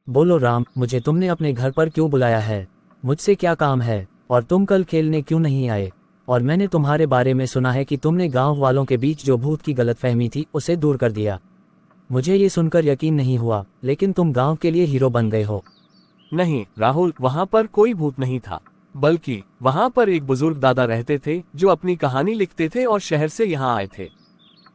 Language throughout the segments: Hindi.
बोलो राम, मुझे तुमने अपने घर पर क्यों बुलाया है? मुझसे क्या काम है? और तुम कल खेलने क्यों नहीं आए? और मैंने तुम्हारे बारे में सुना है कि तुमने गांव वालों के बीच जो भूत की गलतफहमी थी उसे दूर कर दिया। मुझे ये सुनकर यकीन नहीं हुआ, लेकिन तुम गांव के लिए हीरो बन गए हो। नहीं राहुल, वहाँ पर कोई भूत नहीं था, बल्कि वहाँ पर एक बुजुर्ग दादा रहते थे जो अपनी कहानी लिखते थे और शहर से यहाँ आए थे।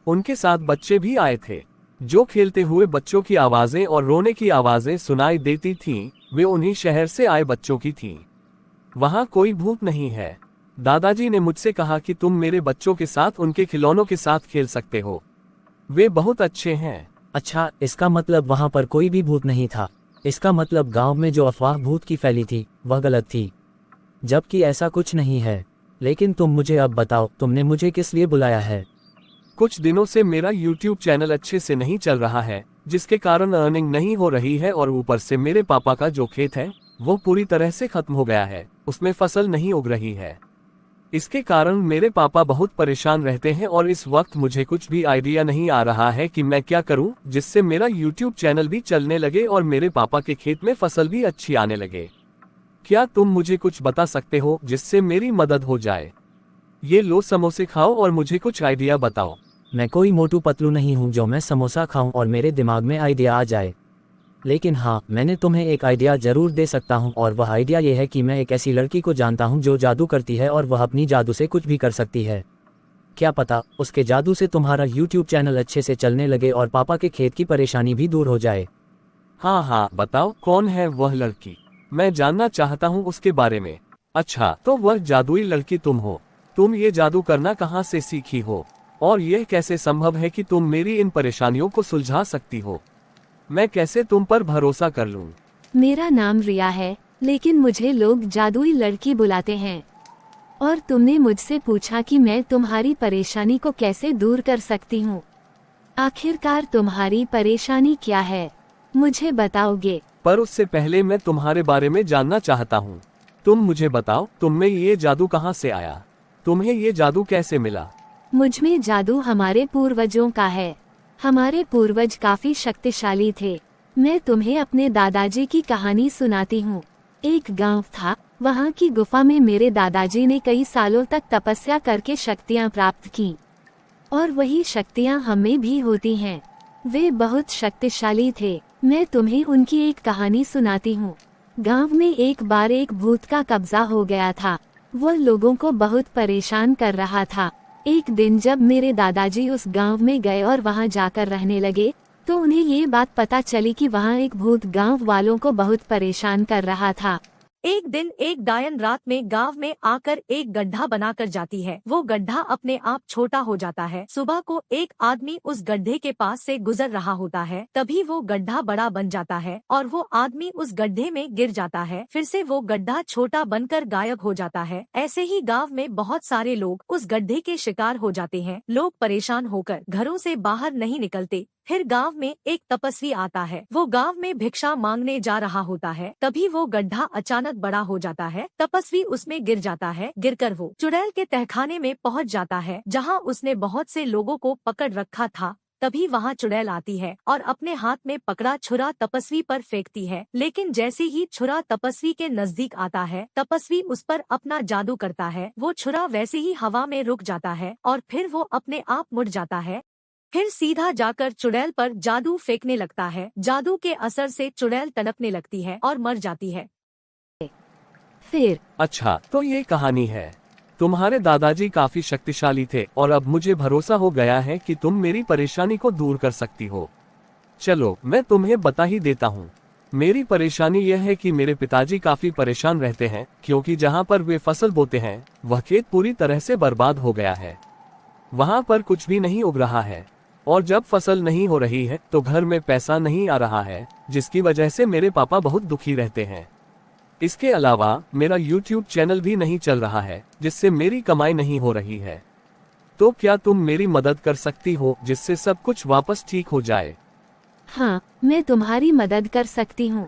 उनके साथ बच्चे भी आए थे। जो खेलते हुए बच्चों की आवाजें और रोने की आवाजें सुनाई देती थीं, वे उन्हीं शहर से आए बच्चों की थीं। वहाँ कोई भूत नहीं है। दादाजी ने मुझसे कहा कि तुम मेरे बच्चों के साथ उनके खिलौनों के साथ खेल सकते हो, वे बहुत अच्छे हैं। अच्छा, इसका मतलब वहाँ पर कोई भी भूत नहीं था। इसका मतलब गांव में जो अफवाह भूत की फैली थी वह गलत थी, जबकि ऐसा कुछ नहीं है। लेकिन तुम मुझे अब बताओ, तुमने मुझे किस लिए बुलाया है? कुछ दिनों से मेरा YouTube चैनल अच्छे से नहीं चल रहा है, जिसके कारण अर्निंग नहीं हो रही है, और ऊपर से मेरे पापा का जो खेत है वो पूरी तरह से खत्म हो गया है, उसमें फसल नहीं उग रही है। इसके कारण मेरे पापा बहुत परेशान रहते हैं और इस वक्त मुझे कुछ भी आइडिया नहीं आ रहा है कि मैं क्या करूं जिससे मेरा YouTube चैनल भी चलने लगे और मेरे पापा के खेत में फसल भी अच्छी आने लगे। क्या तुम मुझे कुछ बता सकते हो जिससे मेरी मदद हो जाए? ये लो समोसे खाओ और मुझे कुछ आइडिया बताओ। मैं कोई मोटू पतलू नहीं हूँ जो मैं समोसा खाऊं और मेरे दिमाग में आइडिया आ जाए। लेकिन हाँ, मैंने तुम्हें एक आइडिया जरूर दे सकता हूँ, और वह आइडिया ये है कि मैं एक ऐसी लड़की को जानता हूँ जो जादू करती है और वह अपनी जादू से कुछ भी कर सकती है। क्या पता उसके जादू से तुम्हारा YouTube चैनल अच्छे से चलने लगे और पापा के खेत की परेशानी भी दूर हो जाए। हाँ हाँ, बताओ कौन है वह लड़की, मैं जानना चाहता हूँ उसके बारे में। अच्छा, तो वह जादुई लड़की तुम हो। तुम ये जादू करना कहाँ से सीखी हो, और यह कैसे संभव है कि तुम मेरी इन परेशानियों को सुलझा सकती हो? मैं कैसे तुम पर भरोसा कर लूं? मेरा नाम रिया है, लेकिन मुझे लोग जादुई लड़की बुलाते हैं। और तुमने मुझसे पूछा कि मैं तुम्हारी परेशानी को कैसे दूर कर सकती हूँ। आखिरकार तुम्हारी परेशानी क्या है, मुझे बताओगे? पर उससे पहले मैं तुम्हारे बारे में जानना चाहता हूँ। तुम मुझे बताओ, तुम में ये जादू कहाँ से आया? तुम्हें ये जादू कैसे मिला? मुझमें जादू हमारे पूर्वजों का है। हमारे पूर्वज काफी शक्तिशाली थे। मैं तुम्हें अपने दादाजी की कहानी सुनाती हूँ। एक गांव था, वहाँ की गुफा में मेरे दादाजी ने कई सालों तक तपस्या करके शक्तियाँ प्राप्त की, और वही शक्तियाँ हमें भी होती हैं। वे बहुत शक्तिशाली थे। मैं तुम्हें उनकी एक कहानी सुनाती हूँ। गांव में एक बार एक भूत का कब्जा हो गया था। वह लोगों को बहुत परेशान कर रहा था। एक दिन जब मेरे दादाजी उस गांव में गए और वहां जाकर रहने लगे, तो उन्हें ये बात पता चली कि वहां एक भूत गांव वालों को बहुत परेशान कर रहा था। एक दिन एक डायन रात में गांव में आकर एक गड्ढा बनाकर जाती है। वो गड्ढा अपने आप छोटा हो जाता है। सुबह को एक आदमी उस गड्ढे के पास से गुजर रहा होता है, तभी वो गड्ढा बड़ा बन जाता है और वो आदमी उस गड्ढे में गिर जाता है। फिर से वो गड्ढा छोटा बनकर गायब हो जाता है। ऐसे ही गांव में बहुत सारे लोग उस गड्ढे के शिकार हो जाते हैं। लोग परेशान होकर घरों से बाहर नहीं निकलते। फिर गांव में एक तपस्वी आता है। वो गांव में भिक्षा मांगने जा रहा होता है, तभी वो गड्ढा अचानक बड़ा हो जाता है। तपस्वी उसमें गिर जाता है। गिरकर वो चुड़ैल के तहखाने में पहुंच जाता है, जहां उसने बहुत से लोगों को पकड़ रखा था। तभी वहां चुड़ैल आती है और अपने हाथ में पकड़ा छुरा तपस्वी पर फेंकती है। लेकिन जैसे ही छुरा तपस्वी के नजदीक आता है, तपस्वी उस पर अपना जादू करता है। वो छुरा वैसे ही हवा में रुक जाता है और फिर वो अपने आप मुड़ जाता है। फिर सीधा जाकर चुड़ैल पर जादू फेंकने लगता है। जादू के असर से चुड़ैल तड़पने लगती है और मर जाती है। फिर अच्छा, तो ये कहानी है। तुम्हारे दादाजी काफी शक्तिशाली थे और अब मुझे भरोसा हो गया है कि तुम मेरी परेशानी को दूर कर सकती हो। चलो मैं तुम्हें बता ही देता हूँ। मेरी परेशानी यह है कि मेरे पिताजी काफी परेशान रहते हैं, क्योंकि जहाँ पर वे फसल बोते हैं वह खेत पूरी तरह से बर्बाद हो गया है। वहाँ पर कुछ भी नहीं उग रहा है, और जब फसल नहीं हो रही है तो घर में पैसा नहीं आ रहा है, जिसकी वजह से मेरे पापा बहुत दुखी रहते हैं। इसके अलावा मेरा YouTube चैनल भी नहीं चल रहा है, जिससे मेरी कमाई नहीं हो रही है। तो क्या तुम मेरी मदद कर सकती हो जिससे सब कुछ वापस ठीक हो जाए? हाँ, मैं तुम्हारी मदद कर सकती हूँ।